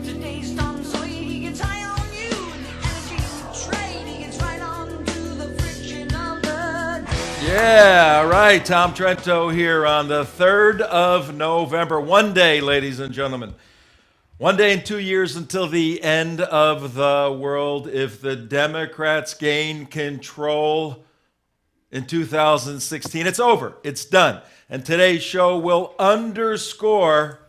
Today's Tom Sawyer, he gets high on you. The energy you trade, he gets right on to the friction of the day. Yeah, all right. Tom Trento here on the 3rd of November. One day, ladies and gentlemen. One day in 2 years until the end of the world. If the Democrats gain control in 2016, it's over. It's done. And today's show will underscore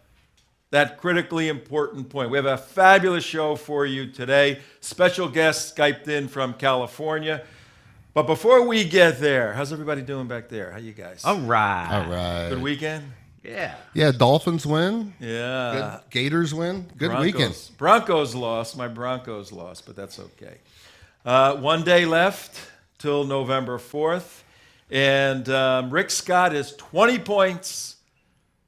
that critically important point. We have a fabulous show for you today. Special guest Skyped in from California. But before we get there, how's everybody doing back there? How you guys? All right. All right. Good weekend? Yeah. Yeah, Dolphins win. Yeah. Good. Gators win. Good Broncos. weekend. Broncos lost. My Broncos lost, but that's okay. 1 day left till November 4th. And Rick Scott is 20 points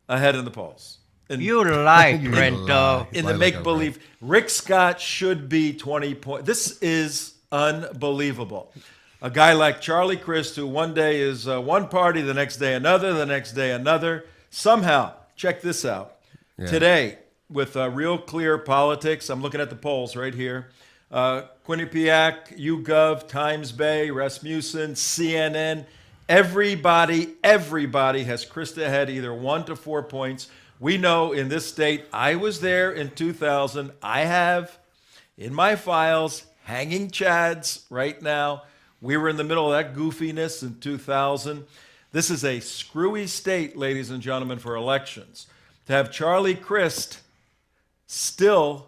ahead in the polls. You like You Trento. lie. In Lie the like a make-believe, Rick Scott should be 20 points. This is unbelievable. A guy like Charlie Crist, who one day is one party, the next day another, the next day another. Somehow, check this out. Yeah. Today, with Real Clear Politics, I'm looking at the polls right here. Quinnipiac, YouGov, Times Bay, Rasmussen, CNN. Everybody has Crist ahead either 1 to 4 points. We know in this state, I was there in 2000. I have in my files hanging chads right now. We were in the middle of that goofiness in 2000. This is a screwy state, ladies and gentlemen, for elections. To have Charlie Crist still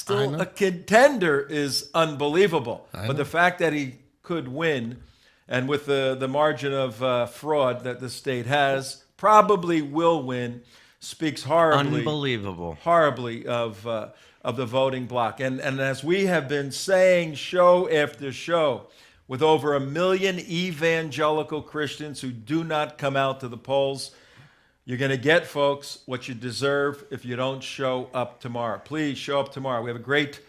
a contender is unbelievable. But the fact that he could win, and with the margin of fraud that the state has, probably will win, speaks horribly of the voting bloc. And as we have been saying show after show, with over 1 million evangelical Christians who do not come out to the polls, you're going to get, folks, what you deserve if you don't show up tomorrow. Please show up tomorrow. We have a great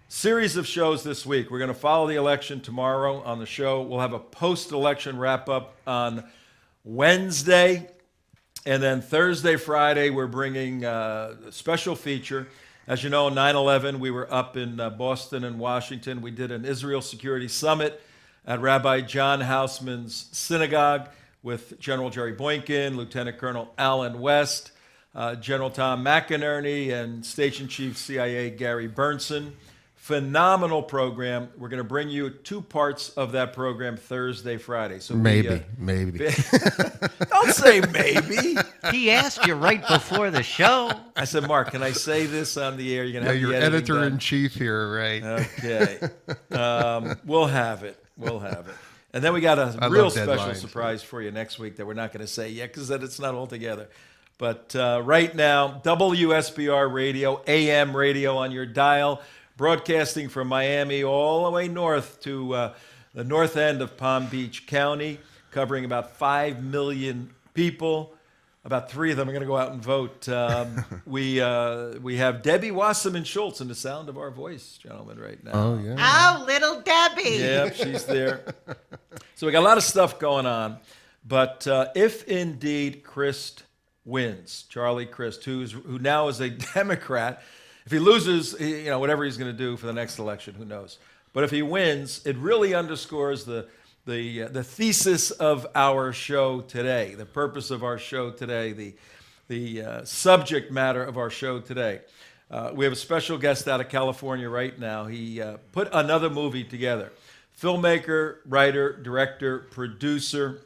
series of shows this week. We're going to follow the election tomorrow on the show. We'll have a post-election wrap-up on Wednesday. And then Thursday, Friday, we're bringing a special feature. As you know, 9/11, we were up in Boston and Washington. We did an Israel Security Summit at Rabbi John Hausman's synagogue with General Jerry Boykin, Lieutenant Colonel Alan West, General Tom McInerney, and Station Chief CIA Gary Bernson. Phenomenal program. We're going to bring you 2 parts of that program Thursday, Friday. So Maybe. Don't say maybe. He asked you right before the show. I said, Mark, can I say this on the air? You're going to have You're the editing editor done. in chief here, right? Okay. We'll have it. And then we got a real special deadlines. surprise for you next week that we're not going to say yet because it's not all together. But right now, WSBR Radio, AM radio on your dial, broadcasting from Miami all the way north to the north end of Palm Beach County, covering about 5 million people. About 3 of them are going to go out and vote. We have Debbie Wasserman Schultz in the sound of our voice, gentlemen, right now. Oh, yeah. Oh, little Debbie. Yep, she's there. So we got a lot of stuff going on. But if indeed Crist wins, Charlie Crist, who now is a Democrat, if he loses, whatever he's going to do for the next election, who knows? But if he wins, it really underscores the thesis of our show today, the purpose of our show today, the subject matter of our show today. We have a special guest out of California right now. He put another movie together. Filmmaker, writer, director, producer,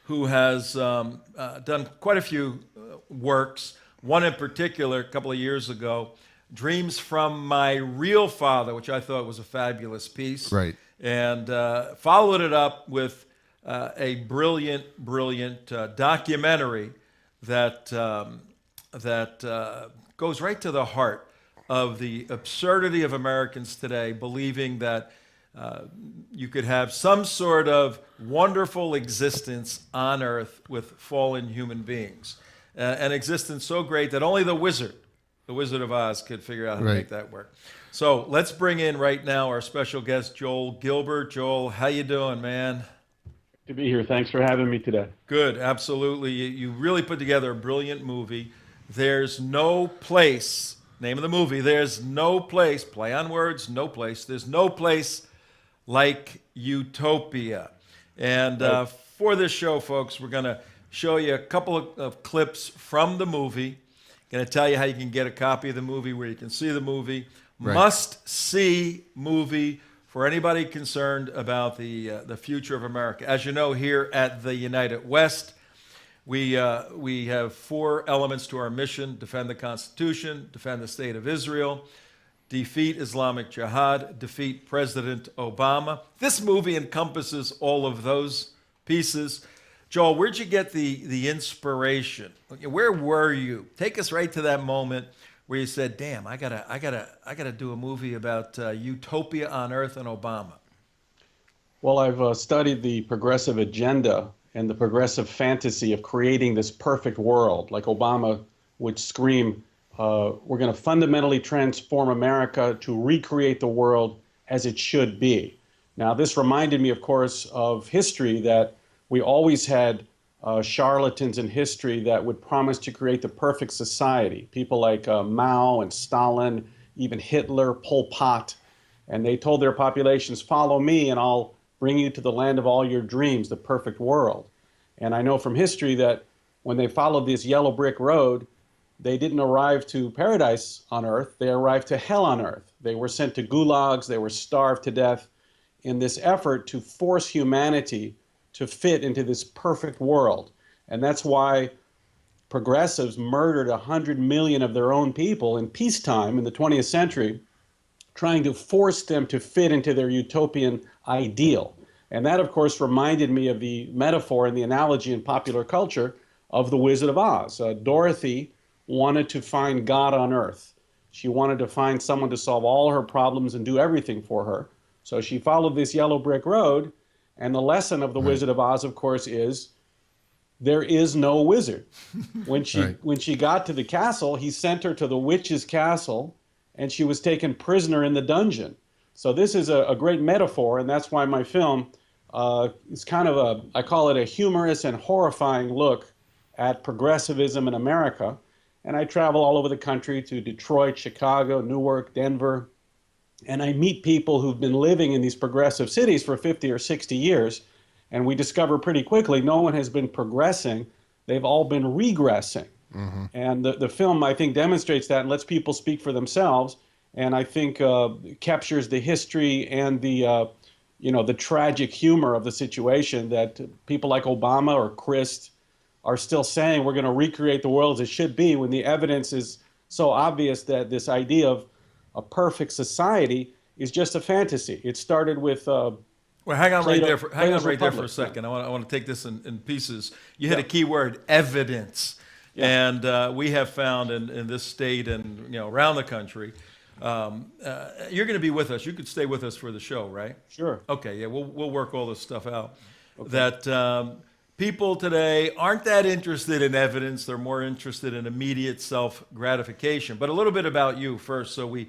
who has done quite a few works. One in particular, a couple of years ago, Dreams from My Real Father, which I thought was a fabulous piece. Right. And followed it up with a brilliant documentary that goes right to the heart of the absurdity of Americans today, believing that you could have some sort of wonderful existence on Earth with fallen human beings. An existence so great that only the Wizard of Oz could figure out how to make that work. So let's bring in right now our special guest, Joel Gilbert. Joel, how you doing, man? To be here. Thanks for having me today. Good, absolutely. You really put together a brilliant movie. There's no place, name of the movie, there's no place, play on words, no place, there's no place like Utopia. And for this show, folks, we're going to show you a couple of clips from the movie. Going to tell you how you can get a copy of the movie, where you can see the movie. Right. Must-see movie for anybody concerned about the future of America. As you know, here at the United West, we have 4 elements to our mission: defend the Constitution, defend the state of Israel, defeat Islamic Jihad, defeat President Obama. This movie encompasses all of those pieces. Joel, where'd you get the inspiration? Where were you? Take us right to that moment where you said, "Damn, I gotta do a movie about utopia on Earth and Obama." Well, I've studied the progressive agenda and the progressive fantasy of creating this perfect world, like Obama would scream, we're going to fundamentally transform America to recreate the world as it should be. Now, this reminded me, of course, of history, that we always had charlatans in history that would promise to create the perfect society. People like Mao and Stalin, even Hitler, Pol Pot. And they told their populations, follow me and I'll bring you to the land of all your dreams, the perfect world. And I know from history that when they followed this yellow brick road, they didn't arrive to paradise on earth, they arrived to hell on earth. They were sent to gulags, they were starved to death in this effort to force humanity to fit into this perfect world. And that's why progressives murdered 100 million of their own people in peacetime in the 20th century, trying to force them to fit into their utopian ideal. And that, of course, reminded me of the metaphor and the analogy in popular culture of the Wizard of Oz. Dorothy wanted to find God on earth. She wanted to find someone to solve all her problems and do everything for her. So she followed this yellow brick road. And the lesson of the Wizard of Oz, of course, is there is no wizard. When she got to the castle, he sent her to the witch's castle, and she was taken prisoner in the dungeon. So this is a great metaphor, and that's why my film is kind of I call it a humorous and horrifying look at progressivism in America. And I travel all over the country to Detroit, Chicago, Newark, Denver, and I meet people who've been living in these progressive cities for 50 or 60 years, and we discover pretty quickly no one has been progressing. They've all been regressing. Mm-hmm. And the film, I think, demonstrates that and lets people speak for themselves, and I think captures the history and the tragic humor of the situation, that people like Obama or Christ are still saying we're going to recreate the world as it should be, when the evidence is so obvious that this idea of a perfect society is just a fantasy. It started with well, hang on right there for a second. I want to take this in pieces. You hit a key word: evidence. Yeah. And we have found in this state and around the country, you're going to be with us. You could stay with us for the show, right? Sure. Okay. Yeah, we'll work all this stuff out. Okay. That people today aren't that interested in evidence. They're more interested in immediate self-gratification. But a little bit about you first, so we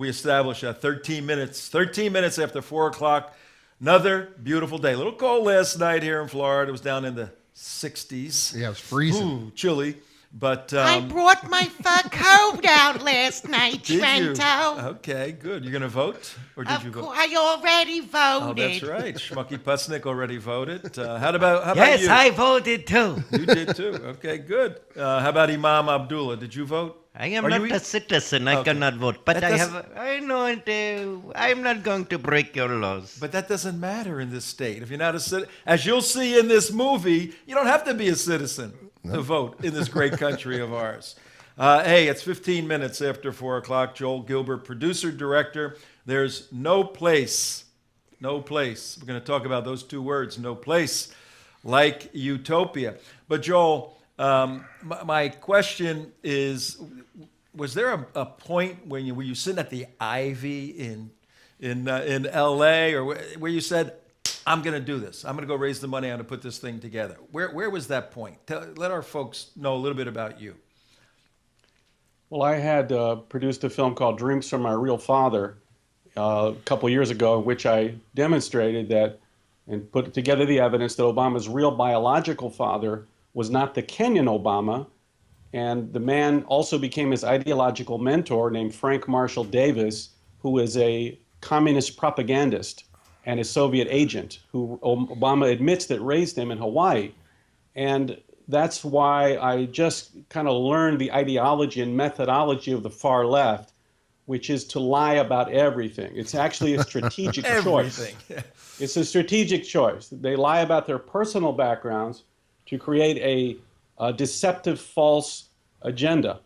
establish that 13 minutes after 4 o'clock, another beautiful day. A little cold last night here in Florida. It was down in the 60s. Yeah, it was freezing. Ooh, chilly. But I brought my fur coat out last night, Trento. Okay, good. You're going to vote? Or did you vote? I already voted. Oh, that's right. Schmucky Putznick already voted. How about yes, you? I voted too. You did too. Okay, good. How about Imam Abdullah? Did you vote? I am not a citizen. I cannot vote. But I'm not going to break your laws. But that doesn't matter in this state. If you're not a citizen, as you'll see in this movie, you don't have to be a citizen to vote in this great country of ours. Hey, it's 15 minutes after 4 o'clock. Joel Gilbert, producer, director. There's no place. We're going to talk about those 2 words, no place like Utopia. But Joel, my question is, was there a point when were you sitting at the Ivy in L.A. or where you said, I'm going to do this. I'm going to go raise the money. I'm going to put this thing together. Where was that point? Let our folks know a little bit about you. Well, I had produced a film called Dreams from My Real Father a couple years ago, in which I demonstrated that and put together the evidence that Obama's real biological father was not the Kenyan Obama, And the man also became his ideological mentor named Frank Marshall Davis, who is a communist propagandist and a Soviet agent who Obama admits that raised him in Hawaii. And that's why I just kind of learned the ideology and methodology of the far left, which is to lie about everything. It's actually a strategic choice. Everything. It's a strategic choice. They lie about their personal backgrounds to create a deceptive, false agenda.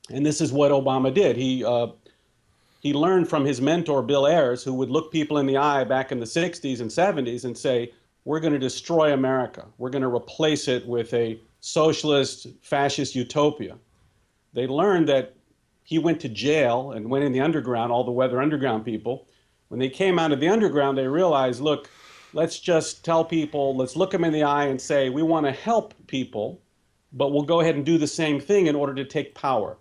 And this is what Obama did. He learned from his mentor, Bill Ayers, who would look people in the eye back in the 60s and 70s and say, we're going to destroy America. We're going to replace it with a socialist, fascist utopia. They learned that he went to jail and went in the underground, all the Weather Underground people. When they came out of the underground, they realized, look, let's just tell people, let's look them in the eye and say, we want to help people, but we'll go ahead and do the same thing in order to take power.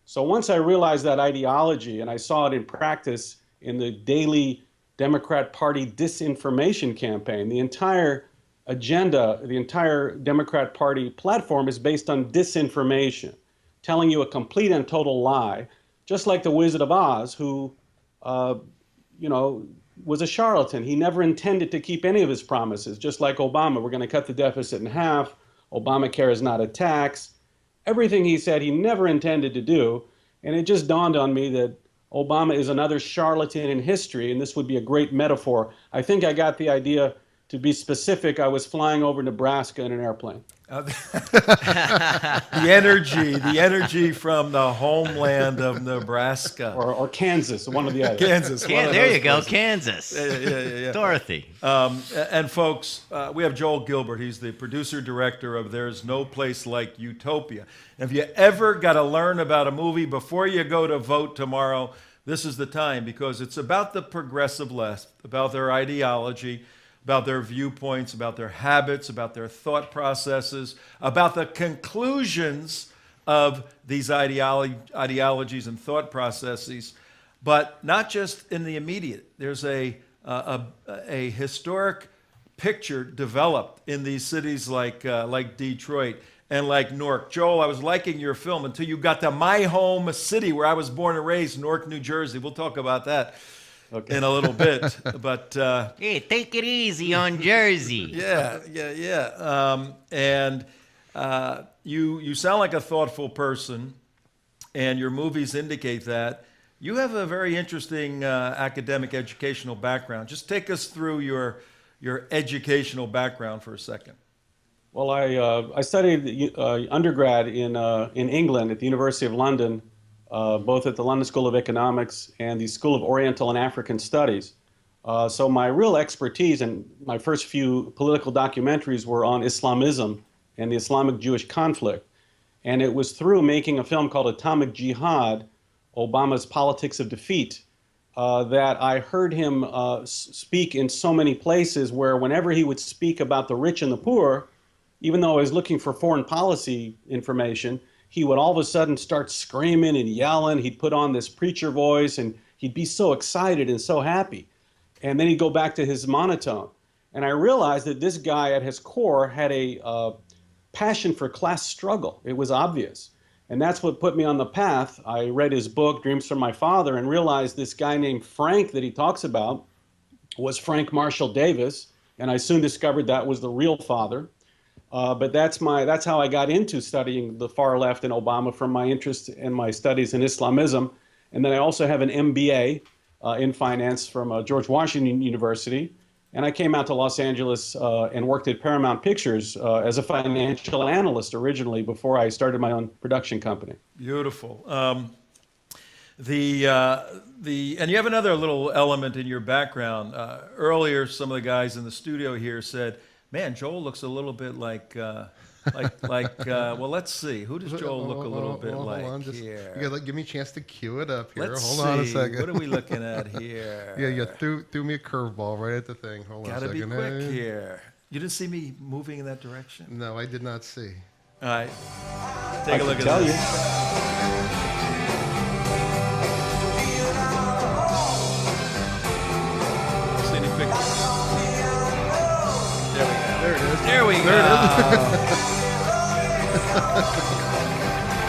So once I realized that ideology and I saw it in practice in the daily Democrat Party disinformation campaign, the entire agenda, the entire Democrat Party platform is based on disinformation, telling you a complete and total lie, just like the Wizard of Oz, who, was a charlatan. He never intended to keep any of his promises, just like Obama. We're going to cut the deficit in half. Obamacare is not a tax. Everything he said he never intended to do. And it just dawned on me that Obama is another charlatan in history, and this would be a great metaphor. I think I got the idea. To be specific, I was flying over Nebraska in an airplane. The energy from the homeland of Nebraska. Or Kansas, one or the other. Kansas. Yeah, there you go, Kansas. Yeah. Dorothy. And folks, we have Joel Gilbert. He's the producer-director of There's No Place Like Utopia. If you ever got to learn about a movie before you go to vote tomorrow, this is the time, because it's about the progressive left, about their ideology, about their viewpoints, about their habits, about their thought processes, about the conclusions of these ideologies and thought processes, but not just in the immediate. There's a historic picture developed in these cities like Detroit and like Newark. Joel, I was liking your film until you got to my home city where I was born and raised, Newark, New Jersey. We'll talk about that. Okay. In a little bit, but hey, take it easy on Jersey. Yeah. And you sound like a thoughtful person, and your movies indicate that. You have a very interesting academic educational background. Just take us through your educational background for a second. Well, I studied undergrad in England at the University of London. Both at the London School of Economics and the School of Oriental and African Studies. So my real expertise and my first few political documentaries were on Islamism and the Islamic-Jewish conflict. And it was through making a film called Atomic Jihad, Obama's Politics of Defeat, that I heard him speak in so many places where whenever he would speak about the rich and the poor, even though I was looking for foreign policy information, he would all of a sudden start screaming and yelling. He'd put on this preacher voice and he'd be so excited and so happy. And then he'd go back to his monotone. And I realized that this guy at his core had a passion for class struggle. It was obvious. And that's what put me on the path. I read his book, Dreams from My Father, and realized this guy named Frank that he talks about was Frank Marshall Davis. And I soon discovered that was the real father. But that's how I got into studying the far left and Obama from my interest in my studies in Islamism. And then I also have an MBA in finance from George Washington University. And I came out to Los Angeles and worked at Paramount Pictures as a financial analyst originally before I started my own production company. Beautiful. And you have another little element in your background. Earlier, some of the guys in the studio here said, man, Joel looks a little bit like well, let's see. Who does Joel look a little bit like here? You gotta give me a chance to cue it up here. Let's Hold on a see. second. What are we looking at here? Yeah, you threw me a curveball right at the thing. Hold on a Gotta second. be quick here. You didn't see me moving in that direction? No, I did not see. All right. Take a look at this. See any pictures? There we go. There we go.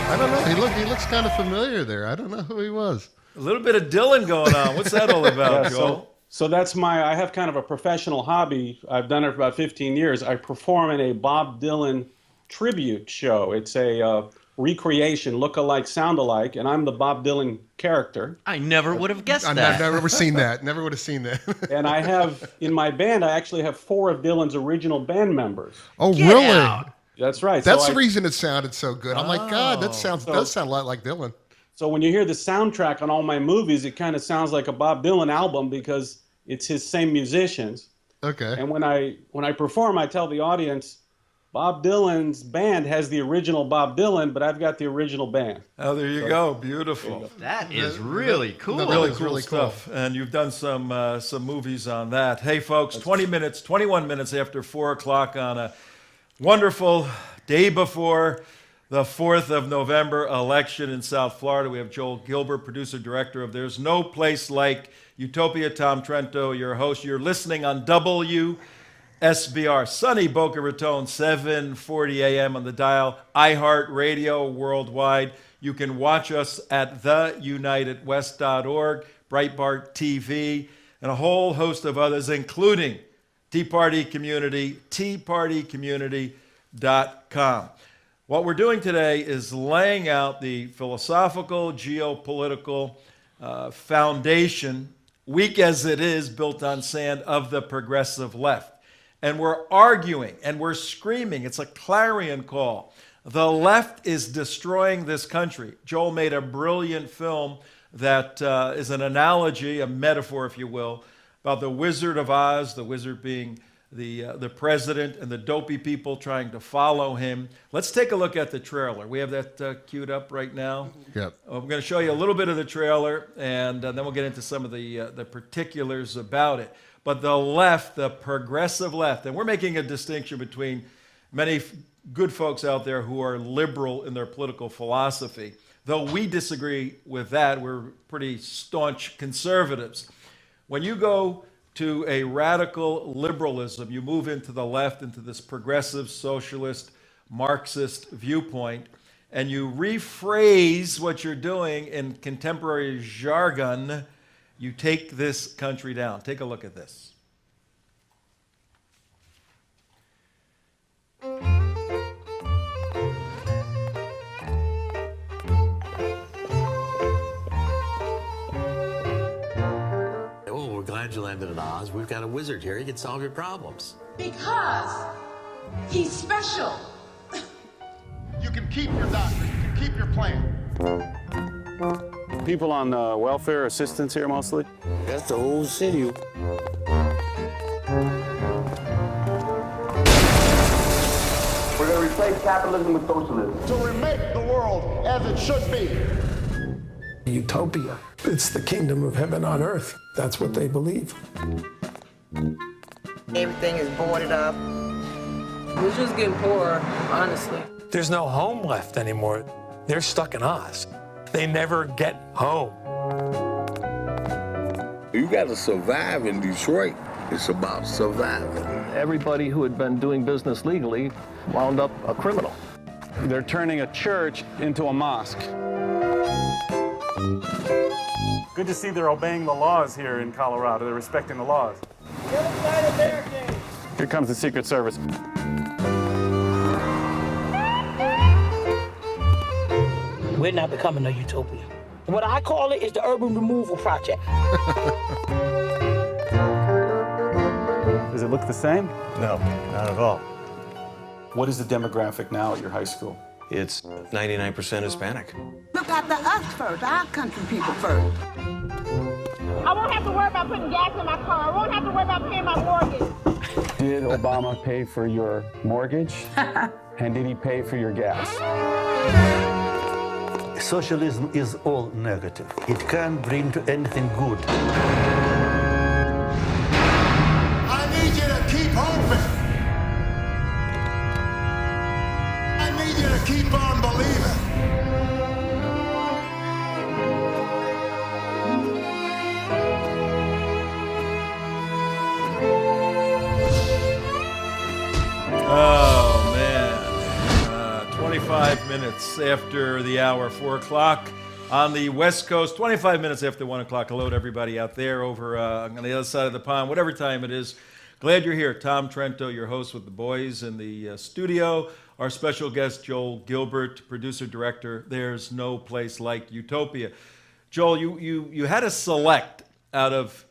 I don't know. He looks kind of familiar there. I don't know who he was. A little bit of Dylan going on. What's that all about, Yeah, Joel? so I have kind of a professional hobby. I've done it for about 15 years. I perform in a Bob Dylan tribute show. It's a recreation, look-alike, sound-alike, and I'm the Bob Dylan character. I never would have guessed I've that. never seen that. Never would have seen that. And I have, in my band, I actually have 4 of Dylan's original band members. Oh, Get really? out. That's right. That's So the reason it sounded so good. I'm like, God, that does sound a lot like Dylan. So when you hear the soundtrack on all my movies, it kind of sounds like a Bob Dylan album because it's his same musicians. Okay. And when I perform, I tell the audience, Bob Dylan's band has the original Bob Dylan, but I've got the original band. Oh, there you go. Beautiful. That is really cool. That Really was cool really stuff. And you've done some movies on that. Hey, folks, 21 minutes after 4 o'clock on a wonderful day before the 4th of November election in South Florida. We have Joel Gilbert, producer, director of There's No Place Like Utopia. Tom Trento, your host. You're listening on WSBR, sunny Boca Raton, 7:40 a.m. on the dial, iHeartRadio worldwide. You can watch us at theunitedwest.org, Breitbart TV, and a whole host of others, including Tea Party Community, teapartycommunity.com. What we're doing today is laying out the philosophical, geopolitical foundation, weak as it is, built on sand, of the progressive left. And we're arguing and we're screaming. It's a clarion call. The left is destroying this country. Joel made a brilliant film that is an analogy, a metaphor, if you will, about the Wizard of Oz, the wizard being the president and the dopey people trying to follow him. Let's take a look at the trailer. We have that queued up right now. Yep. I'm going to show you a little bit of the trailer, and then we'll get into some of the particulars about it. But the left, the progressive left, and we're making a distinction between many good folks out there who are liberal in their political philosophy. Though we disagree with that, we're pretty staunch conservatives. When you go to a radical liberalism, you move into the left, into this progressive, socialist, Marxist viewpoint, and you rephrase what you're doing in contemporary jargon, you take this country down. Take a look at this. Oh, we're glad you landed in Oz. We've got a wizard here. He can solve your problems. Because he's special. You can keep your doctor. You can keep your plan. People on welfare assistance here mostly? That's the whole city. We're going to replace capitalism with socialism. To remake the world as it should be. Utopia. It's the kingdom of heaven on earth. That's what they believe. Everything is boarded up. We're just getting poorer, honestly. There's no home left anymore. They're stuck in Oz. They never get home. You got to survive in Detroit. It's about surviving. Everybody who had been doing business legally wound up a criminal. They're turning a church into a mosque. Good to see they're obeying the laws here in Colorado. They're respecting the laws. Here comes the Secret Service. We're not becoming a utopia. What I call it is the urban removal project. Does it look the same? No, not at all. What is the demographic now at your high school? It's 99% Hispanic. Look after us first, our country people first. I won't have to worry about putting gas in my car. I won't have to worry about paying my mortgage. Did Obama pay for your mortgage? And did he pay for your gas? Socialism is all negative. It can't bring to anything good. I need you to keep hoping. I need you to keep on believing. Oh, man. 25 25 minutes after the hour, 4 o'clock on the West Coast, 25 minutes after 1 o'clock. Hello to everybody out there over on the other side of the pond, whatever time it is. Glad you're here. Tom Trento, your host with the boys in the studio. Our special guest, Joel Gilbert, producer-director. There's No Place Like Utopia. Joel, you had to select out of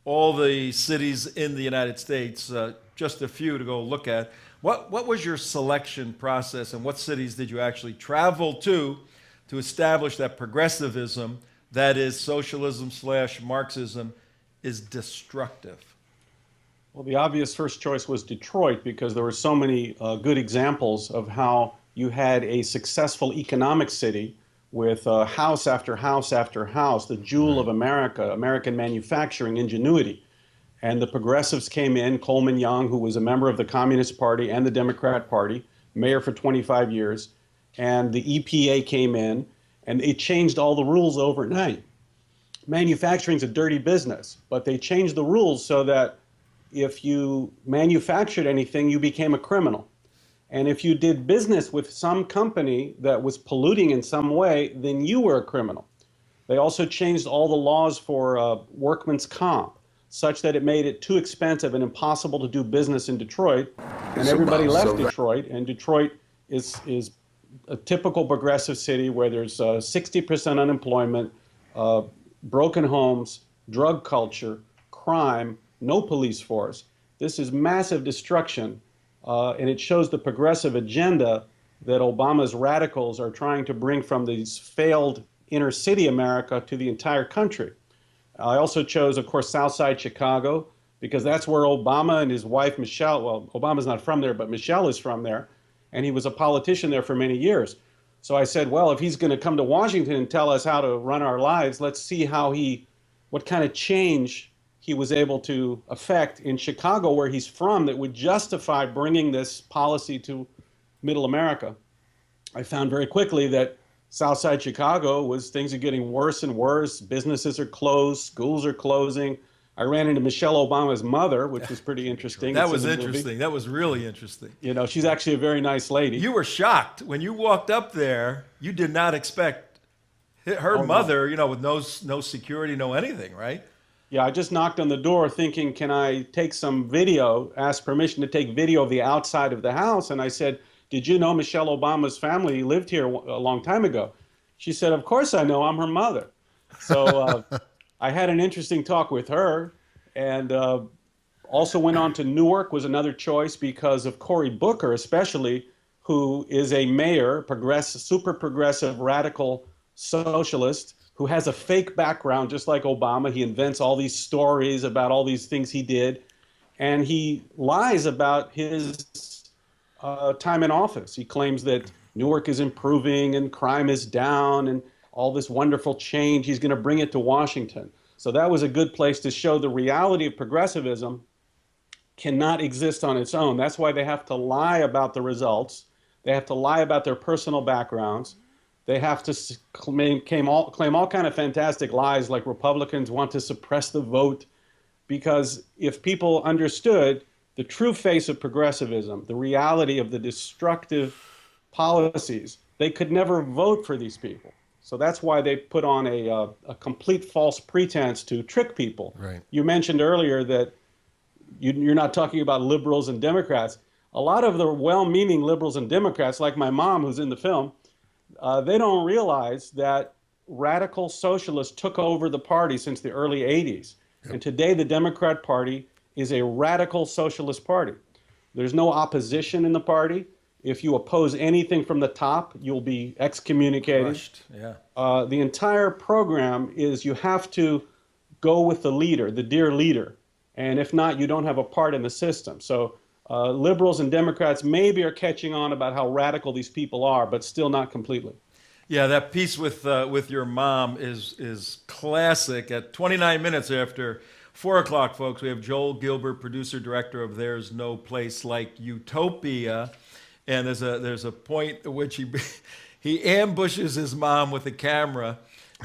all the cities in the United States, just a few to go look at. What was your selection process, and what cities did you actually travel to establish that progressivism, that is socialism / Marxism, is destructive? Well, the obvious first choice was Detroit because there were so many good examples of how you had a successful economic city with house after house after house, the jewel of America, American manufacturing ingenuity. And the progressives came in, Coleman Young, who was a member of the Communist Party and the Democrat Party, mayor for 25 years, and the EPA came in, and it changed all the rules overnight. Manufacturing's a dirty business, but they changed the rules so that if you manufactured anything, you became a criminal. And if you did business with some company that was polluting in some way, then you were a criminal. They also changed all the laws for workman's comp, such that it made it too expensive and impossible to do business in Detroit. And everybody left Detroit, and Detroit is a typical progressive city where there's 60% unemployment, broken homes, drug culture, crime, no police force. This is massive destruction, and it shows the progressive agenda that Obama's radicals are trying to bring from these failed inner city America to the entire country. I also chose, of course, Southside Chicago, because that's where Obama and his wife, Michelle, well, Obama's not from there, but Michelle is from there, and he was a politician there for many years. So I said, well, if he's going to come to Washington and tell us how to run our lives, let's see what kind of change he was able to affect in Chicago, where he's from, that would justify bringing this policy to middle America. I found very quickly that Southside Chicago things are getting worse and worse. Businesses are closed, schools are closing. I ran into Michelle Obama's mother, which was pretty interesting. That was interesting. That was really interesting. You know, she's actually a very nice lady. You were shocked when you walked up there. You did not expect her mother, you know, with no security, no anything, right? Yeah, I just knocked on the door thinking, can I take some video, ask permission to take video of the outside of the house. And I said, did you know Michelle Obama's family lived here a long time ago? She said, of course I know, I'm her mother. So I had an interesting talk with her, and also went on to Newark was another choice because of Cory Booker, especially, who is a mayor, super progressive, radical socialist, who has a fake background just like Obama. He invents all these stories about all these things he did, and he lies about his time in office. He claims that Newark is improving and crime is down and all this wonderful change. He's going to bring it to Washington. So that was a good place to show the reality of progressivism cannot exist on its own. That's why they have to lie about the results. They have to lie about their personal backgrounds. They have to claim all kind of fantastic lies, like Republicans want to suppress the vote, because if people understood the true face of progressivism, the reality of the destructive policies, they could never vote for these people. So that's why they put on a complete false pretense to trick people. Right. You mentioned earlier that you're not talking about liberals and Democrats. A lot of the well-meaning liberals and Democrats, like my mom who's in the film, they don't realize that radical socialists took over the party since the early 80s. Yep. And today the Democrat Party is a radical socialist party. There's no opposition in the party. If you oppose anything from the top, you'll be excommunicated. Crushed. Yeah. The entire program is you have to go with the leader, the dear leader. And if not, you don't have a part in the system. So liberals and Democrats maybe are catching on about how radical these people are, but still not completely. Yeah, that piece with your mom is classic. At 29 minutes after 4 o'clock, folks, we have Joel Gilbert, producer, director of There's No Place Like Utopia. And there's a point at which he ambushes his mom with a camera,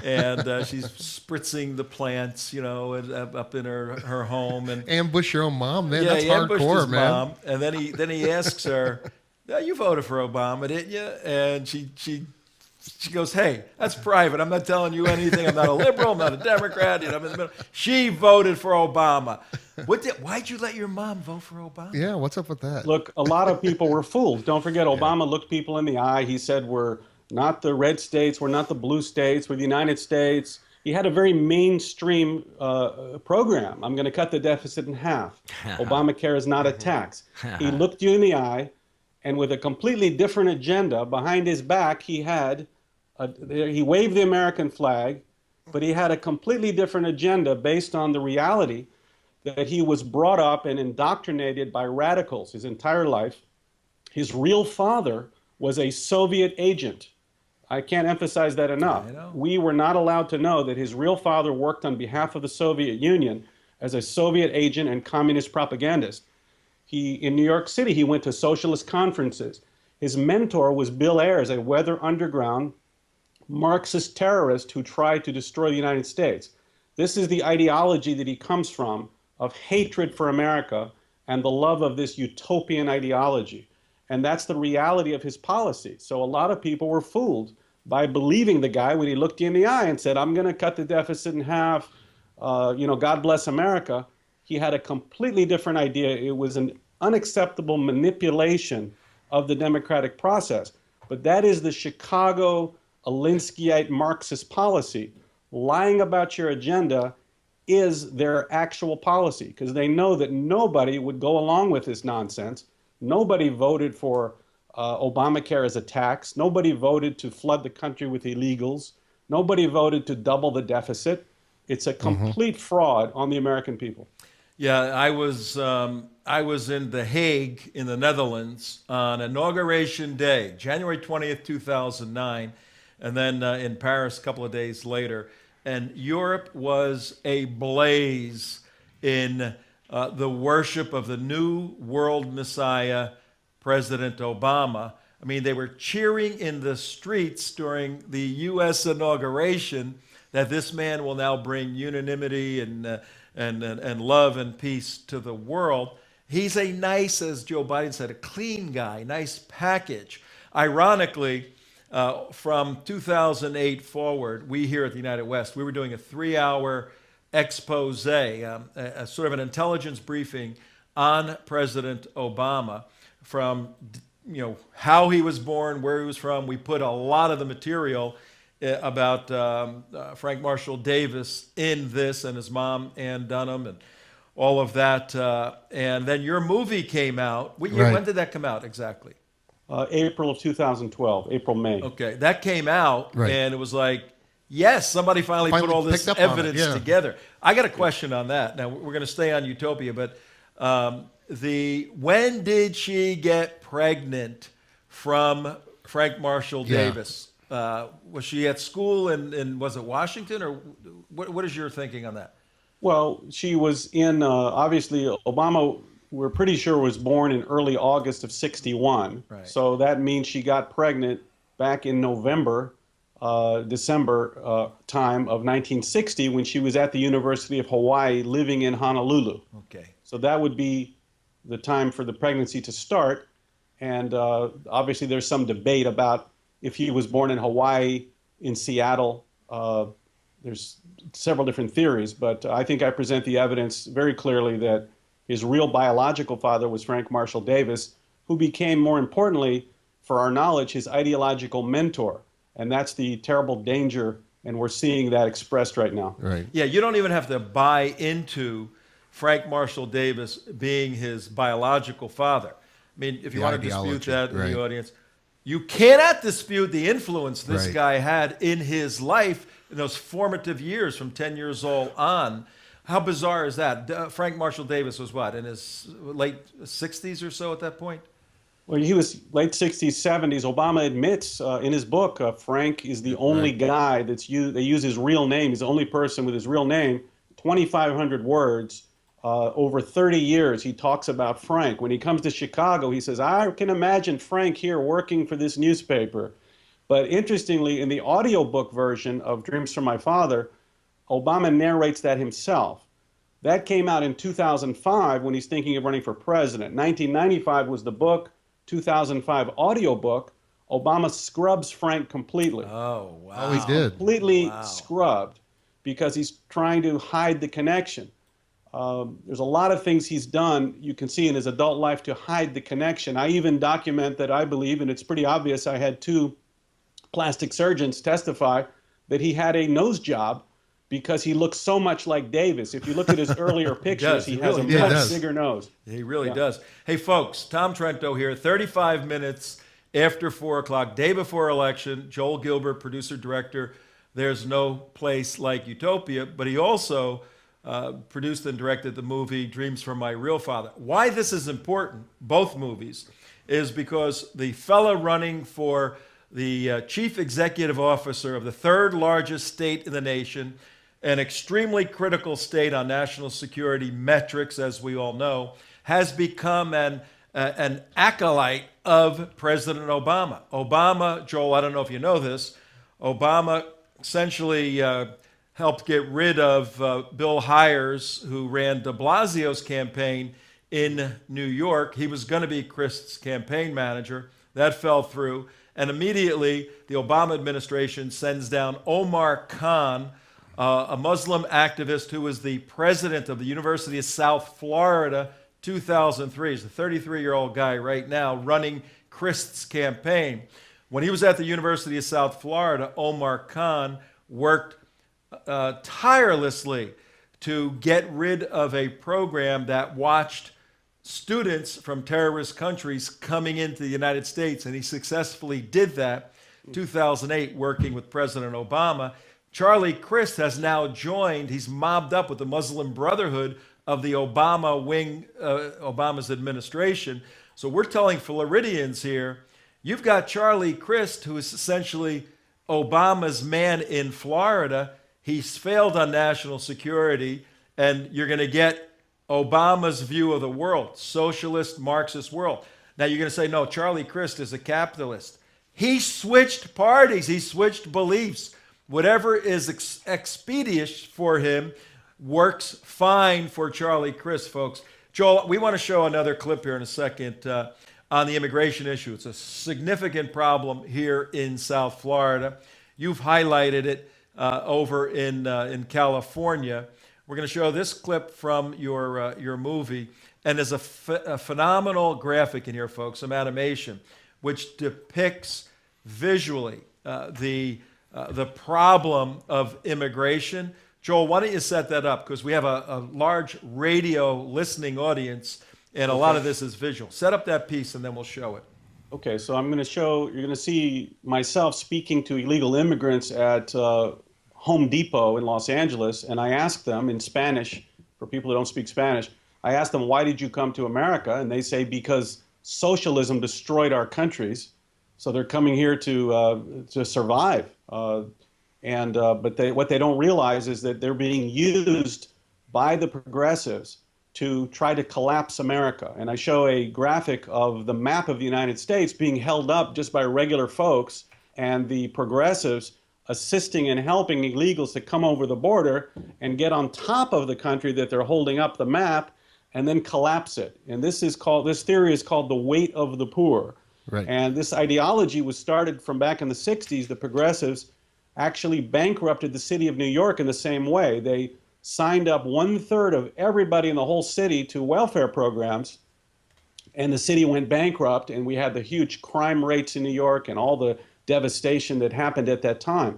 and she's spritzing the plants, you know, up in her home. And ambush your own mom, man. Yeah, That's he ambushed hardcore, his man. mom, and then he asks her, yeah, you voted for Obama, didn't you? And she goes, hey, that's private. I'm not telling you anything. I'm not a liberal. I'm not a Democrat. You know, I'm in the middle. She voted for Obama. Why'd you let your mom vote for Obama? Yeah, what's up with that? Look, a lot of people were fooled. Don't forget, Obama looked people in the eye. He said, we're not the red states, we're not the blue states, we're the United States. He had a very mainstream program. I'm going to cut the deficit in half. Obamacare is not a tax. He looked you in the eye, and with a completely different agenda behind his back, he waved the American flag, but he had a completely different agenda based on the reality that he was brought up and indoctrinated by radicals his entire life. His real father was a Soviet agent. I can't emphasize that enough. We were not allowed to know that his real father worked on behalf of the Soviet Union as a Soviet agent and communist propagandist. In New York City, he went to socialist conferences. His mentor was Bill Ayers, a Weather Underground Marxist terrorist who tried to destroy the United States. This is the ideology that he comes from, of hatred for America and the love of this utopian ideology. And that's the reality of his policy. So a lot of people were fooled by believing the guy when he looked you in the eye and said, I'm going to cut the deficit in half, God bless America. He had a completely different idea. It was an unacceptable manipulation of the democratic process. But that is the Chicago Alinskyite Marxist policy. Lying about your agenda is their actual policy, because they know that nobody would go along with this nonsense. Nobody voted for Obamacare as a tax. Nobody voted to flood the country with illegals. Nobody voted to double the deficit. It's a complete fraud on the American people. Yeah, I was in The Hague in the Netherlands on Inauguration Day, January 20th, 2009, and then in Paris a couple of days later. And Europe was ablaze in the worship of the new world messiah, President Obama. I mean, they were cheering in the streets during the U.S. inauguration that this man will now bring unanimity and love and peace to the world. He's a nice, as Joe Biden said, a clean guy, nice package. Ironically, from 2008 forward, we here at the United West, we were doing a 3-hour expose, a sort of an intelligence briefing on President Obama, from how he was born, where he was from. We put a lot of the material about Frank Marshall Davis in this, and his mom, Ann Dunham, and all of that. And then your movie came out. What year, when did that come out exactly? April of 2012, April, May. Okay, that came out, and it was like, yes, somebody finally put all this evidence together. I got a question on that. Now, we're going to stay on Utopia, but when did she get pregnant from Frank Marshall Davis? Was she at school in was it Washington, or what is your thinking on that? Well, she was in, obviously, Obama, we're pretty sure, was born in early August of '61. Right. So that means she got pregnant back in December time of 1960, when she was at the University of Hawaii living in Honolulu. Okay. So that would be the time for the pregnancy to start. And obviously there's some debate about if he was born in Hawaii, in Seattle. There's several different theories, but I think I present the evidence very clearly that his real biological father was Frank Marshall Davis, who became, more importantly, for our knowledge, his ideological mentor. And that's the terrible danger, and we're seeing that expressed right now. Right. Yeah, you don't even have to buy into Frank Marshall Davis being his biological father. I mean, if you want to dispute that in the audience, you cannot dispute the influence this guy had in his life in those formative years from 10 years old on. How bizarre is that? Frank Marshall Davis was what, in his late 60s or so at that point? Well, he was late 60s, 70s. Obama admits in his book, Frank is the only guy they use his real name. He's the only person with his real name. 2,500 words. Over 30 years, he talks about Frank. When he comes to Chicago, he says, I can imagine Frank here working for this newspaper. But interestingly, in the audiobook version of Dreams from My Father, Obama narrates that himself. That came out in 2005 when he's thinking of running for president. 1995 was the book. 2005 audiobook, Obama scrubs Frank completely. Oh, wow. Oh, he did. Completely scrubbed because he's trying to hide the connection. There's a lot of things he's done, you can see in his adult life, to hide the connection. I even document that I believe, and it's pretty obvious, I had 2 plastic surgeons testify that he had a nose job because he looks so much like Davis. If you look at his earlier pictures, he has a much bigger nose. He really does. Hey, folks, Tom Trento here, 35 minutes after 4 o'clock, day before election. Joel Gilbert, producer, director. There's No Place Like Utopia, but he also produced and directed the movie Dreams from My Real Father. Why this is important, both movies, is because the fella running for the chief executive officer of the 3rd largest state in the nation, an extremely critical state on national security metrics, as we all know, has become an acolyte of President Obama. Obama, Joel, I don't know if you know this, Obama essentially helped get rid of Bill Hires, who ran de Blasio's campaign in New York. He was going to be Christ's campaign manager. That fell through. And immediately, the Obama administration sends down Omar Khan, a Muslim activist who was the president of the University of South Florida, 2003. He's a 33-year-old guy right now running Christ's campaign. When he was at the University of South Florida, Omar Khan worked tirelessly to get rid of a program that watched students from terrorist countries coming into the United States, and he successfully did that. 2008, working with President Obama. Charlie Crist has now joined. He's mobbed up with the Muslim Brotherhood of the Obama wing, Obama's administration. So we're telling Floridians here, you've got Charlie Crist, who is essentially Obama's man in Florida. He's failed on national security, and you're going to get Obama's view of the world, socialist, Marxist world. Now you're going to say, no, Charlie Crist is a capitalist. He switched parties. He switched beliefs. Whatever is expedient for him works fine for Charlie Crist, folks. Joel, we want to show another clip here in a second on the immigration issue. It's a significant problem here in South Florida. You've highlighted it over in California. We're going to show this clip from your movie, and there's a phenomenal graphic in here, folks, some animation, which depicts visually the problem of immigration. Joel, why don't you set that up? Because we have a large radio listening audience, and a lot of this is visual. Set up that piece, and then we'll show it. Okay, so I'm going to show, you're going to see myself speaking to illegal immigrants at Home Depot in Los Angeles, and I asked them in Spanish, for people who don't speak Spanish, I asked them, why did you come to America? And they say, because socialism destroyed our countries, so they're coming here to survive. But what they don't realize is that they're being used by the progressives to try to collapse America. And I show a graphic of the map of the United States being held up just by regular folks, and the progressives assisting and helping illegals to come over the border and get on top of the country that they're holding up the map and then collapse it. And this theory is called the weight of the poor. Right. And this ideology was started from back in the 60s. The progressives actually bankrupted the city of New York in the same way. They signed up 1/3 of everybody in the whole city to welfare programs, and the city went bankrupt, and we had the huge crime rates in New York and all the devastation that happened at that time.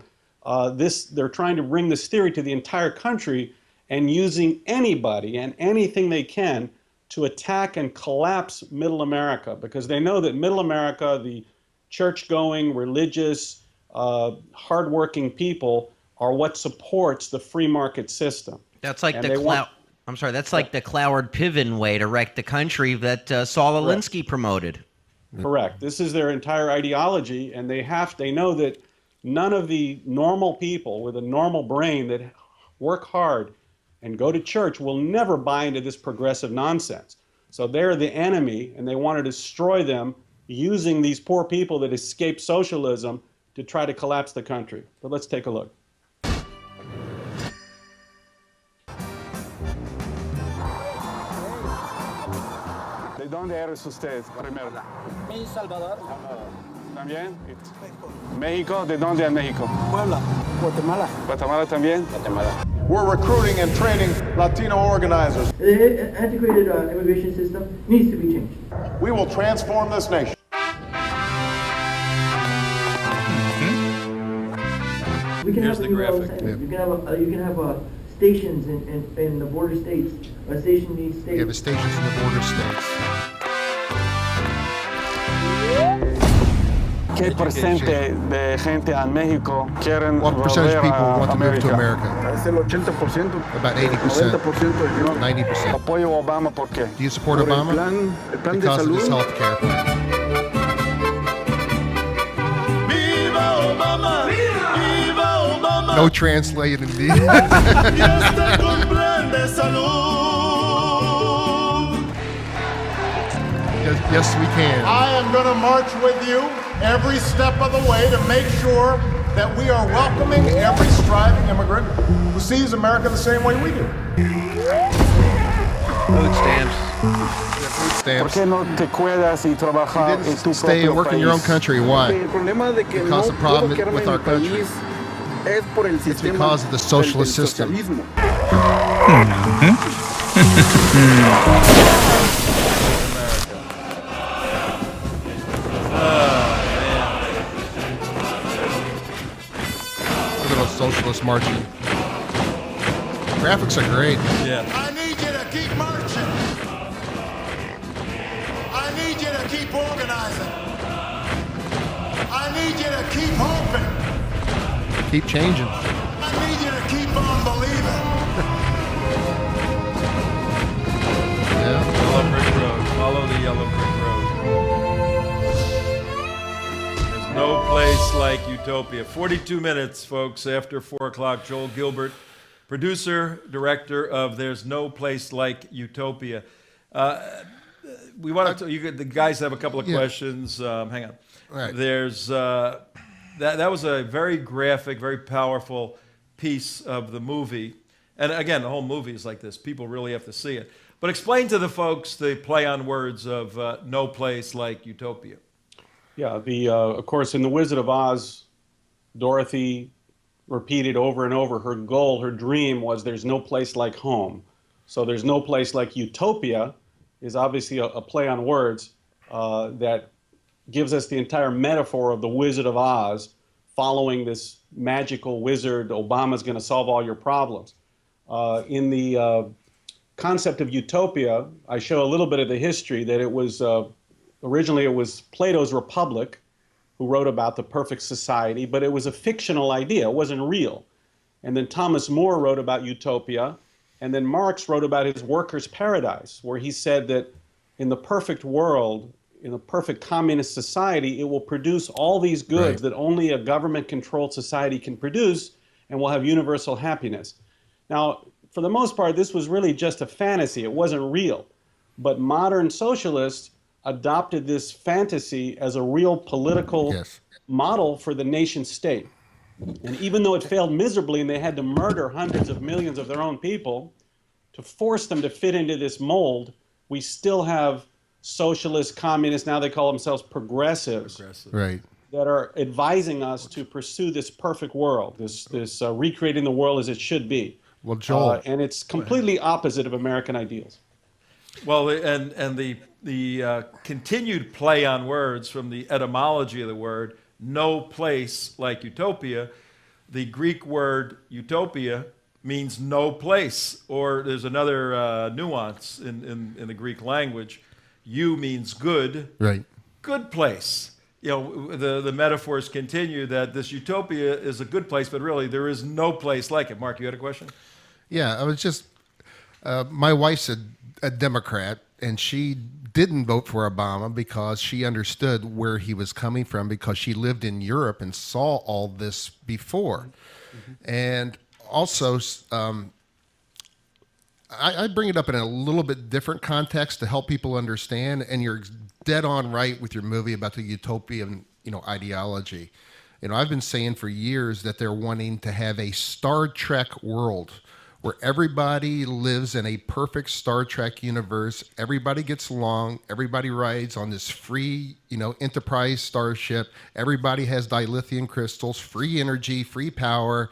They're trying to bring this theory to the entire country and using anybody and anything they can to attack and collapse Middle America, because they know that Middle America, the church-going, religious, hardworking people, are what supports the free market system. That's like the Cloward Piven way to wreck the country that Saul Alinsky promoted. Correct. This is their entire ideology, and they know that none of the normal people with a normal brain that work hard and go to church will never buy into this progressive nonsense. So they're the enemy, and they want to destroy them using these poor people that escape socialism to try to collapse the country. But let's take a look. ¿De dónde eres usted primero? Me Salvador. ¿También? México, ¿de dónde es México? Puebla. Guatemala. Guatemala también. Guatemala. We're recruiting and training Latino organizers. The antiquated immigration system needs to be changed. We will transform this nation. We can Here's have the graphic. You can have stations in the border states. A station in each state. You have stations in the border states. ¿Qué porcentaje de gente en México quieren What percentage of people want to move to America? Es el 80%. About 80%. 90%. 90%. Apoyo a Obama, ¿por qué? Do you support Por Obama? el plan de Because of salud. his health care plan. Viva Obama! Viva Obama! No translated indeed. Yes, we can. I am going to march with you every step of the way to make sure that we are welcoming every striving immigrant who sees America the same way we do. Food stamps. ¿Por qué no te quedas y trabajas en tu Stay and propio work in your own país? country. Why? El problema de que Because no the problem puedo quedarme with en our mi country. país es por el It's sistema because of the socialist del system. socialismo. Look at those socialists marching. Graphics are great. Yeah. I need you to keep marching. I need you to keep organizing. I need you to keep hoping. Keep changing. I need you to keep on believing. Yeah. Yellow brick road. Follow the yellow brick road. There's no place like Utopia. 42 minutes, folks, after 4 o'clock. Joel Gilbert, producer, director of There's No Place Like Utopia. We want to. The guys have a couple of questions. Hang on. Right. There's that was a very graphic, very powerful piece of the movie. And again, the whole movie is like this. People really have to see it. But explain to the folks the play on words of No Place Like Utopia. Yeah, of course, in The Wizard of Oz, Dorothy repeated over and over her goal, her dream was there's no place like home. So there's no place like Utopia is obviously a play on words that gives us the entire metaphor of the Wizard of Oz following this magical wizard. Obama's going to solve all your problems. In the concept of utopia, I show a little bit of the history that it was originally it was Plato's Republic who wrote about the perfect society, but it was a fictional idea. It wasn't real. And then Thomas More wrote about utopia, and then Marx wrote about his workers' paradise, where he said that in the perfect world, in a perfect communist society, it will produce all these goods that only a government-controlled society can produce, and will have universal happiness. Now, for the most part, this was really just a fantasy. It wasn't real. But modern socialists adopted this fantasy as a real political model for the nation state. And even though it failed miserably and they had to murder hundreds of millions of their own people to force them to fit into this mold, we still have socialists, communists, now they call themselves progressives, Right. that are advising us to pursue this perfect world, this recreating the world as it should be. Well, Joel. And it's completely opposite of American ideals. Well, and the continued play on words from the etymology of the word, no place like utopia, the Greek word utopia means no place, or there's another nuance in the Greek language. You means good, Right. good place. You know, the metaphors continue that this utopia is a good place, but really there is no place like it. Mark, you had a question? Yeah, I was just, my wife's a Democrat, and she didn't vote for Obama because she understood where he was coming from because she lived in Europe and saw all this before. Mm-hmm. And also, I bring it up in a little bit different context to help people understand, and you're dead on right with your movie about the utopian, ideology. I've been saying for years that they're wanting to have a Star Trek world where everybody lives in a perfect Star Trek universe. Everybody gets along. Everybody rides on this free, Enterprise starship. Everybody has dilithium crystals, free energy, free power,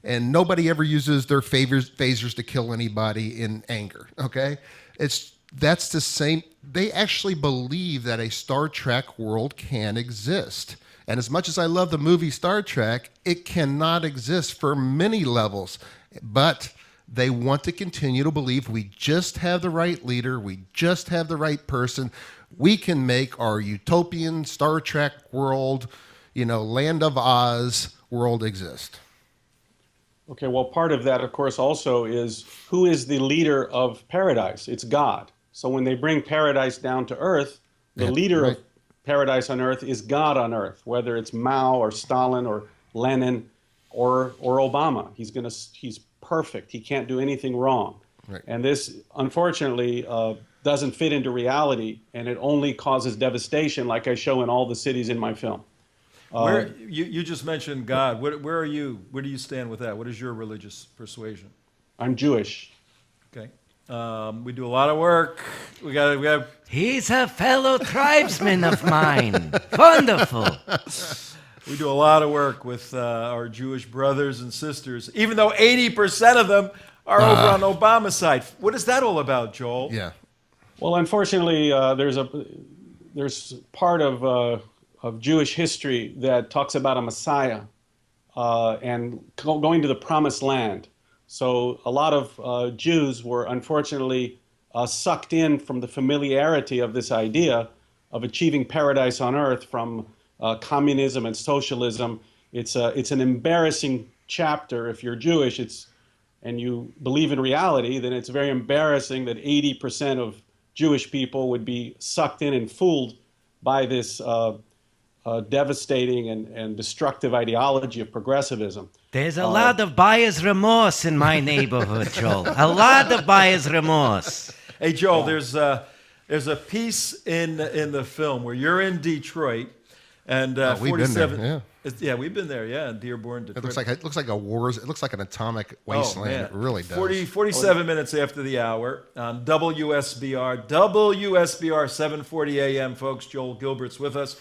and nobody ever uses their phasers to kill anybody in anger. Okay, that's the same. They actually believe that a Star Trek world can exist. And as much as I love the movie Star Trek, it cannot exist for many levels. But they want to continue to believe we just have the right leader, we just have the right person. We can make our utopian Star Trek world, Land of Oz world exist. Okay, well, part of that, of course, also is who is the leader of paradise? It's God. So when they bring paradise down to earth, the leader of paradise on earth is God on earth, whether it's Mao or Stalin or Lenin or Obama. He's perfect. He can't do anything wrong. Right. And this, unfortunately, doesn't fit into reality, and it only causes devastation, like I show in all the cities in my film. Where you just mentioned God. Where are you? Where do you stand with that? What is your religious persuasion? I'm Jewish. Okay. We do a lot of work. We got. He's a fellow tribesman of mine. Wonderful. We do a lot of work with our Jewish brothers and sisters, even though 80% of them are over on Obama's side. What is that all about, Joel? Yeah. Well, unfortunately, there's part of Jewish history that talks about a Messiah and going to the promised land. So a lot of Jews were unfortunately sucked in from the familiarity of this idea of achieving paradise on earth from communism and socialism. It's an embarrassing chapter. If you're Jewish, and you believe in reality, then it's very embarrassing that 80% of Jewish people would be sucked in and fooled by this devastating and destructive ideology of progressivism. There's a lot of buyer's remorse in my neighborhood, Joel. A lot of buyer's remorse. Hey, Joel, there's a piece in the film where you're in Detroit, and 47. We've been there, Yeah, we've been there. Yeah, in Dearborn, Detroit. It looks like a wars. It looks like an atomic wasteland. It really does. 47 minutes after the hour on WSBR 7:40 a.m. Folks, Joel Gilbert's with us.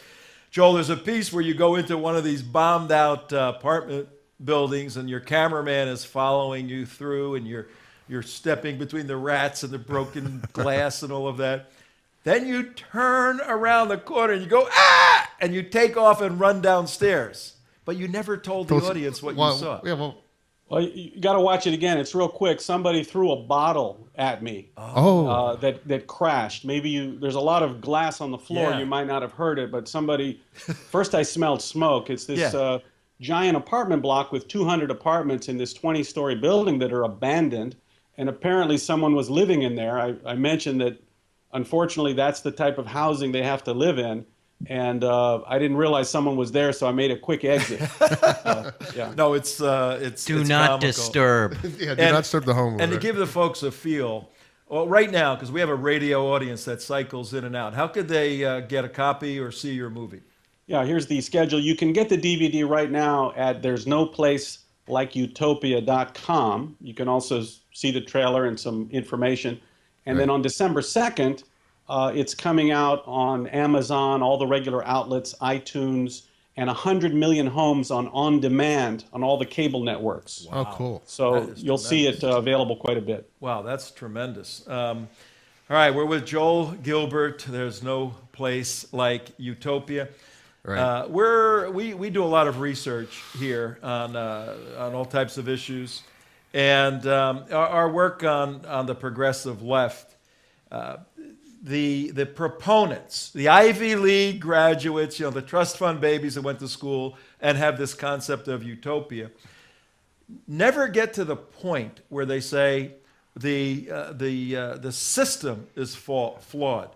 Joel, there's a piece where you go into one of these bombed out apartment buildings, and your cameraman is following you through, and you're stepping between the rats and the broken glass and all of that. Then you turn around the corner and you go, ah! And you take off and run downstairs. But you never told the audience what you saw. Yeah, well, you got to watch it again. It's real quick. Somebody threw a bottle at me that crashed. There's a lot of glass on the floor. Yeah. You might not have heard it, but first I smelled smoke. It's this giant apartment block with 200 apartments in this 20-story building that are abandoned. And apparently someone was living in there. I mentioned that, unfortunately, that's the type of housing they have to live in. And I didn't realize someone was there, so I made a quick exit. No, it's Do not comical. disturb. do not disturb the homeowner. And to give the folks a feel, well, right now, because we have a radio audience that cycles in and out, how could they get a copy or see your movie? Yeah, here's the schedule. You can get the DVD right now at there's no place like utopia.com. You can also see the trailer and some information. And then on December 2nd, it's coming out on Amazon, all the regular outlets, iTunes, and 100 million homes on demand on all the cable networks. Wow. Oh, cool. So you'll see it available quite a bit. Wow, that's tremendous. All right, we're with Joel Gilbert. There's no place like Utopia. Right. We do a lot of research here on all types of issues, and our work on the progressive left. The proponents, the Ivy League graduates, the trust fund babies that went to school and have this concept of utopia, never get to the point where they say the system is flawed.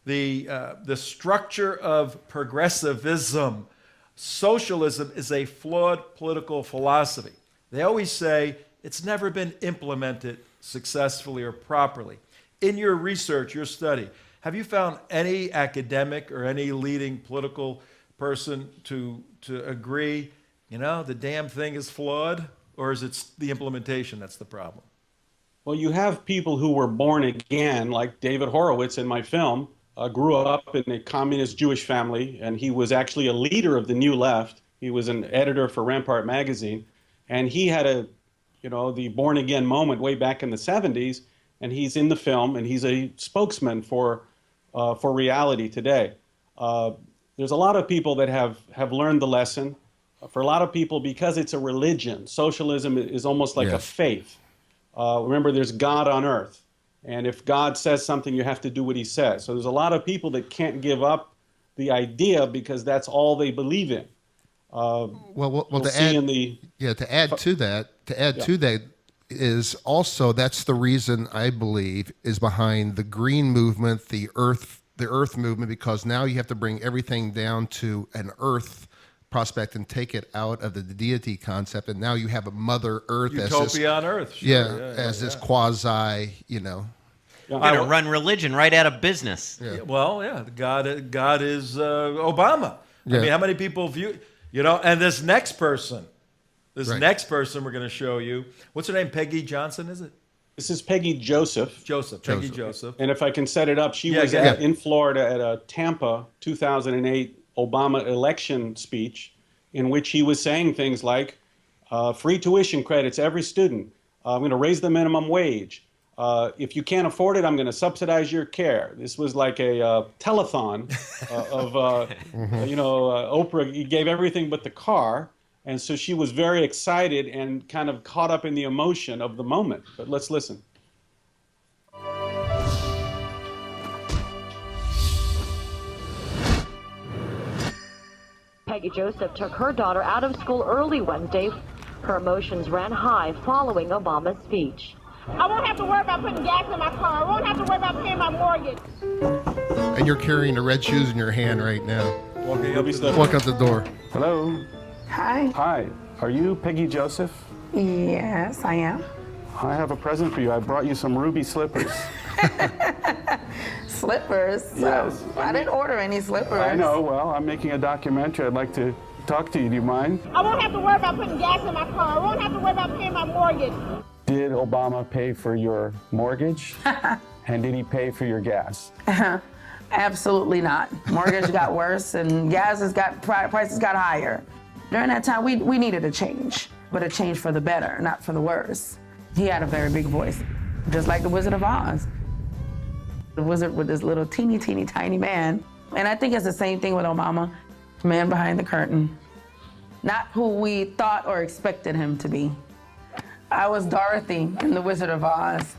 The structure of progressivism, socialism, is a flawed political philosophy. They always say it's never been implemented successfully or properly. In your research, your study, have you found any academic or any leading political person to agree, the damn thing is flawed, or is it the implementation that's the problem? Well, you have people who were born again, like David Horowitz in my film, grew up in a communist Jewish family, and he was actually a leader of the New Left. He was an editor for Rampart magazine, and he had the born again moment way back in the 70s, and he's in the film, and he's a spokesman for reality today. There's a lot of people that have learned the lesson. For a lot of people, because it's a religion, socialism is almost like a faith. Remember, there's God on earth. And if God says something, you have to do what he says. So there's a lot of people that can't give up the idea because that's all they believe in. To add to that is also, that's the reason I believe is behind the green movement, the earth movement, because now you have to bring everything down to an earth prospect and take it out of the deity concept, and now you have a Mother Earth utopia on Earth. Sure. As this quasi, run religion right out of business. Yeah. Well, God is Obama. I mean, how many people view, and this next person we're going to show you. What's her name? Peggy Johnson, is it? This is Peggy Joseph. Peggy Joseph. And if I can set it up, she was in Florida at a Tampa 2008 Obama election speech in which he was saying things like free tuition credits every student. I'm going to raise the minimum wage. If you can't afford it, I'm going to subsidize your care. This was like a telethon of, Oprah. He gave everything but the car. And so she was very excited and kind of caught up in the emotion of the moment. But let's listen. Peggy Joseph took her daughter out of school early Wednesday. Her emotions ran high following Obama's speech. I won't have to worry about putting gas in my car. I won't have to worry about paying my mortgage. And you're carrying the red shoes in your hand right now. Walking up the door. Hello. Hi. Hi. Are you Peggy Joseph? Yes, I am. I have a present for you. I brought you some ruby slippers. Slippers? Yes. I didn't order any slippers. I know. Well, I'm making a documentary. I'd like to talk to you. Do you mind? I won't have to worry about putting gas in my car. I won't have to worry about paying my mortgage. Did Obama pay for your mortgage? And did he pay for your gas? Absolutely not. Mortgage got worse and prices got higher. During that time, we needed a change, but a change for the better, not for the worse. He had a very big voice, just like the Wizard of Oz. The wizard with this little teeny, tiny man. And I think it's the same thing with Obama, man behind the curtain. Not who we thought or expected him to be. I was Dorothy in the Wizard of Oz.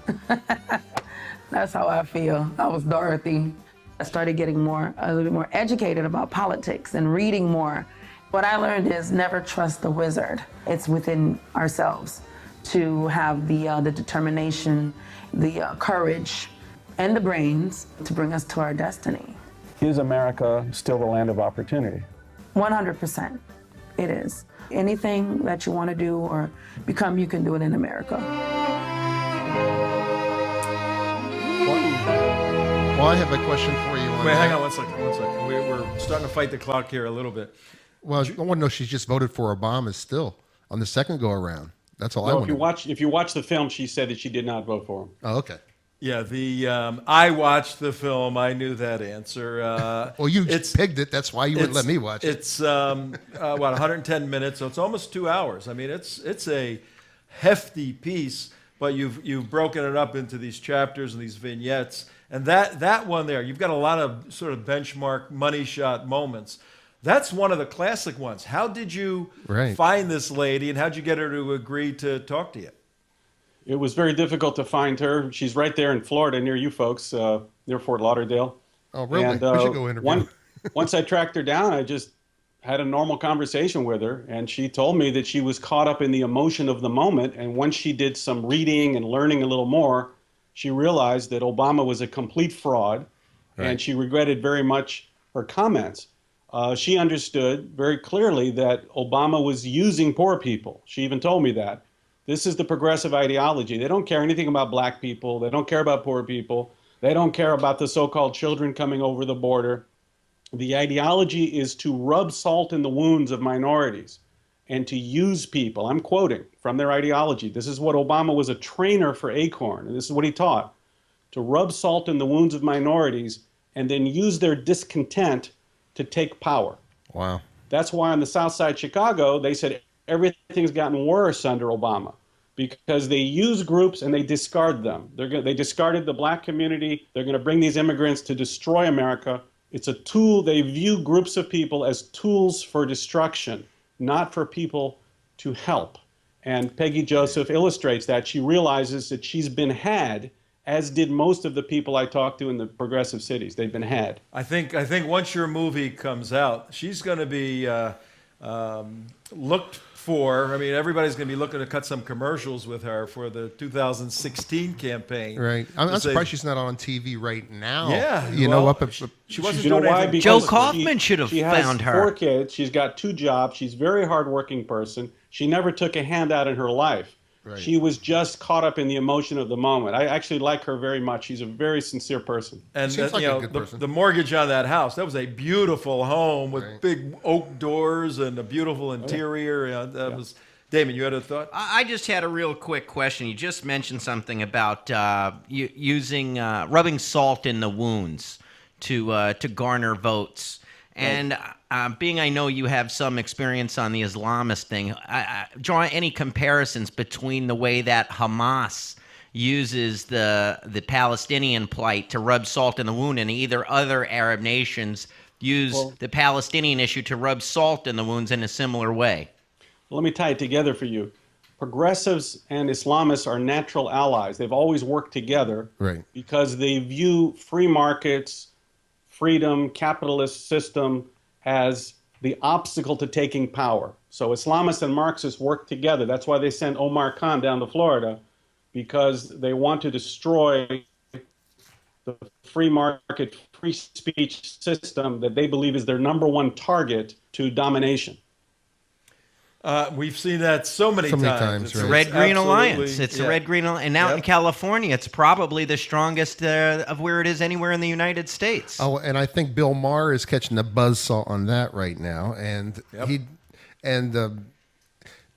That's how I feel. I was Dorothy. I started getting a little bit more educated about politics and reading more. What I learned is never trust the wizard. It's within ourselves to have the determination, the courage, and the brains to bring us to our destiny. Is America still the land of opportunity? 100%. It is. Anything that you want to do or become, you can do it in America. Well, I have a question for you. Wait, hang on one second. We're starting to fight the clock here a little bit. Well, I want to know, she's just voted for Obama still on the second go around. That's all I want. If you watch the film, she said that she did not vote for him. Oh, okay. Yeah, I watched the film. I knew that answer. Well, you picked it. That's why you wouldn't let me watch it. It's 110 minutes, so it's almost 2 hours. I mean, it's a hefty piece, but you've broken it up into these chapters and these vignettes. And that one there, you've got a lot of sort of benchmark money shot moments. That's one of the classic ones. How did you find this lady, and how'd you get her to agree to talk to you? It was very difficult to find her. She's right there in Florida, near you folks, near Fort Lauderdale. Oh, really? And, we should go interview. Once I tracked her down, I just had a normal conversation with her, and she told me that she was caught up in the emotion of the moment, and once she did some reading and learning a little more, she realized that Obama was a complete fraud, and she regretted very much her comments. She understood very clearly that Obama was using poor people. She even told me that. This is the progressive ideology. They don't care anything about black people. They don't care about poor people. They don't care about the so-called children coming over the border. The ideology is to rub salt in the wounds of minorities. and to use people. I'm quoting from their ideology. This is what Obama was a trainer for Acorn, and this is what he taught: to rub salt in the wounds of minorities and then use their discontent to take power. Wow. That's why on the South Side Chicago, they said everything's gotten worse under Obama, because they use groups and they discard them. They discarded the black community. They're going to bring these immigrants to destroy America. It's a tool. They view groups of people as tools for destruction, not for people to help. And Peggy Joseph illustrates that. She realizes that she's been had, as did most of the people I talked to in the progressive cities. They've been had. I think once your movie comes out, she's going to be looked for. I mean, everybody's going to be looking to cut some commercials with her for the 2016 campaign. Right. I'm surprised she's not on TV right now. Yeah. You know, she wasn't You know doing why? anything. Joe Because Kaufman should have she found has her. 4 kids. She's got 2 jobs. She's a very hardworking person. She never took a handout in her life. Right. She was just caught up in the emotion of the moment. I actually like her very much. She's a very sincere person. And Seems like you a know, good person. the mortgage on that house, that was a beautiful home with big oak doors and a beautiful interior. That was, Damon, you had a thought? I just had a real quick question. You just mentioned something about using rubbing salt in the wounds to garner votes. And being I know you have some experience on the Islamist thing, draw any comparisons between the way that Hamas uses the Palestinian plight to rub salt in the wound, and either other Arab nations use the Palestinian issue to rub salt in the wounds in a similar way. Let me tie it together for you. Progressives and Islamists are natural allies. They've always worked together because they view free markets, freedom, capitalist system as the obstacle to taking power. So Islamists and Marxists work together. That's why they sent Omar Khan down to Florida, because they want to destroy the free market, free speech system that they believe is their #1 target to domination. We've seen that so many times. It's the Red-Green Alliance. It's the Red-Green Alliance. And out in California, it's probably the strongest of where it is anywhere in the United States. Oh, and I think Bill Maher is catching the buzzsaw on that right now. And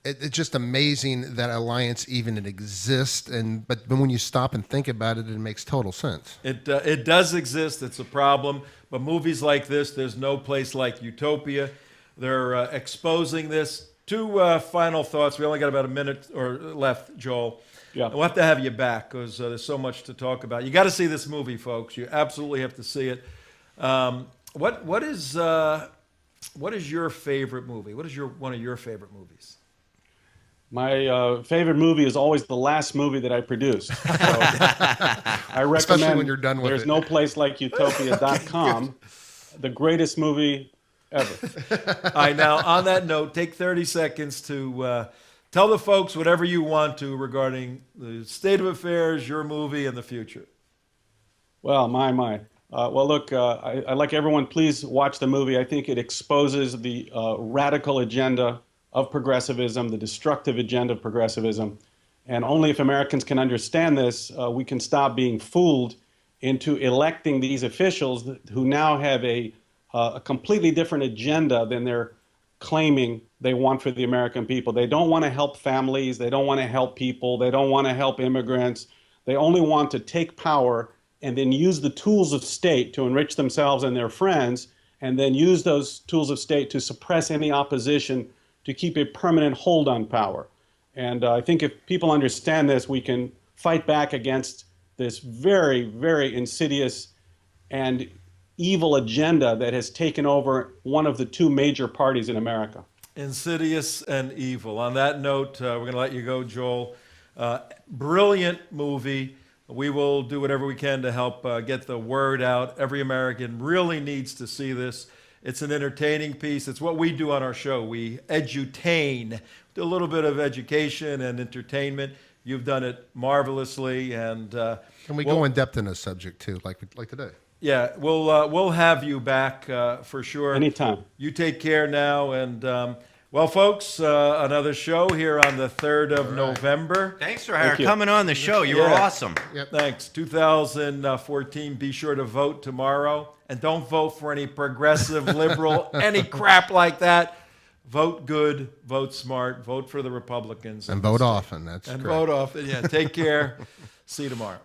it's just amazing that alliance even exists. But when you stop and think about it, it makes total sense. It does exist. It's a problem. But movies like this, there's no place like Utopia. They're exposing this. 2 final thoughts. We only got about a minute or left, Joel. Yeah. We'll have to have you back because there's so much to talk about. You got to see this movie, folks. You absolutely have to see it. What is your favorite movie? What is one of your favorite movies? My favorite movie is always the last movie that I produce. So I recommend, especially when you're done with there's it. No Place Like Utopia.com, the greatest movie ever. All right, now on that note, take 30 seconds to tell the folks whatever you want to regarding the state of affairs, your movie, and the future. Well, well, look, I'd like everyone, please watch the movie. I think it exposes the radical agenda of progressivism, the destructive agenda of progressivism. And only if Americans can understand this, we can stop being fooled into electing these officials who now have a completely different agenda than they're claiming they want for the American people. They don't want to help families. They don't want to help people. They don't want to help immigrants. They only want to take power and then use the tools of state to enrich themselves and their friends, and then use those tools of state to suppress any opposition to keep a permanent hold on power. And I think if people understand this, we can fight back against this very, very insidious and evil agenda that has taken over one of the 2 major parties in America. Insidious and evil. On that note, we're going to let you go, Joel. Brilliant movie. We will do whatever we can to help get the word out. Every American really needs to see this. It's an entertaining piece. It's what we do on our show. We edutain, do a little bit of education and entertainment. You've done it marvelously, and we go in depth in this subject too, like today. Yeah, we'll have you back for sure. Anytime. You take care now, and well, folks, another show here on the 3rd of November. Thanks for coming on the show. You were awesome. Thanks. 2014. Be sure to vote tomorrow, and don't vote for any progressive, liberal, any crap like that. Vote good, vote smart, vote for the Republicans. And vote often. That's and correct. vote often. Yeah, take care. See you tomorrow.